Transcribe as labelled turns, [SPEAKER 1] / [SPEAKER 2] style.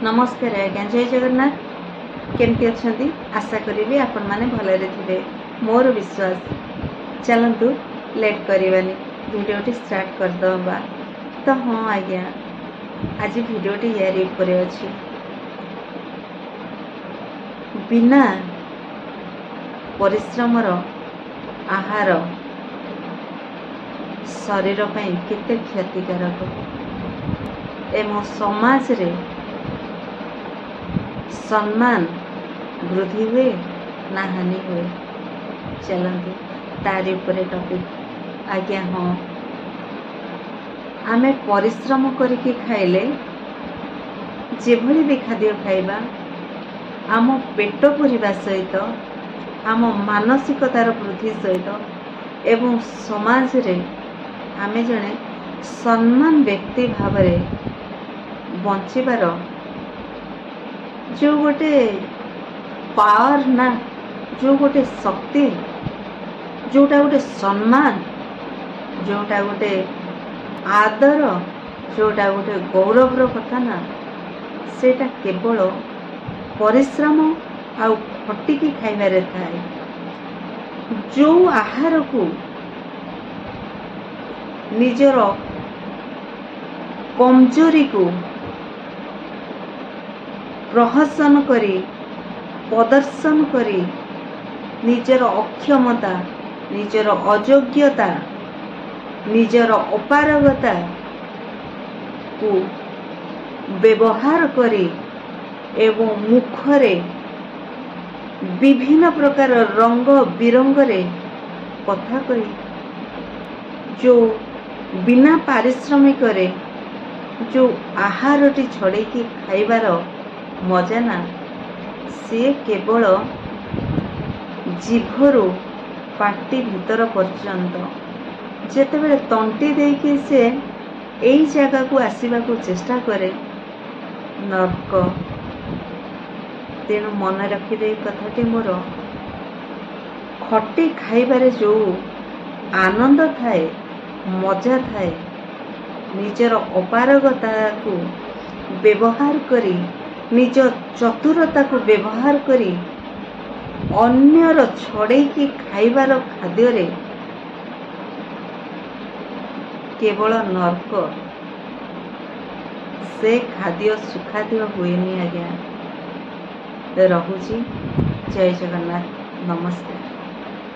[SPEAKER 1] नमस्कार आज्ञा, जय जगन्नाथ। केमती अच्छी आशा करी आपण मैंने भलरे थे मोर विश्वास। चलतु लेट करवानी भिडियोटी स्टार्ट करदे। तो हाँ आज्ञा, आज भिडियोटी यारी ऊपर अच्छी। बिना परिश्रमर आहार शरीर पर केते क्षतिकारक एवं समाज रे सम्मान वृद्धि हुए ना हानि हुए। चलते तारी उपरे टॉपिक आज्ञा। हाँ, आमे परिश्रम करके खाइले जेभली भी खाद्य खाइबा आम पेट भरिबा सहित आम मानसिकतार वृद्धि सहित एवं समाज रे आमे जने सम्मान व्यक्ति भाव बंचिबार जो गोटे पावर ना, जो गोटे शक्ति, जोटा गोटे सम्मान, जोटा गोटे आदर, जोटा गोटे गौरवर कथा ना, सेटा केवल परिश्रम आउ खटिकी खाइबारे थाए। जो आहार को निजर कमजोरी को प्रहसन करी प्रदर्शन करी निजर अक्षमता, निजर अयोग्यता, निजर अपारगता को व्यवहार करी एवं मुखरे विभिन्न प्रकार रंग बिरंगरे कथा कही जो बिना पारिश्रमिक रे जो आहारटी छड़ेकी खाइबार मजा ना, सी केवल जीभरू पाटी भीतर पर्यंत जेतेबेले तंटी देकी से एई जगह को आसीबा को चेष्टा करे नर्क। तेणु मन रखिबे कथाटी मोर, खटी खाइबारे जो आनंद थाए, मजा थाए, निजर अपारगता को व्यवहार करी, निज चतुरता को व्यवहार करी अन्यर छड़ेकी खाइबार खाद्य रे केवल नर्क। से खाद्य सुखाद्य हुएनी आज्ञा। रहुची। जय जगन्नाथ। नमस्कार।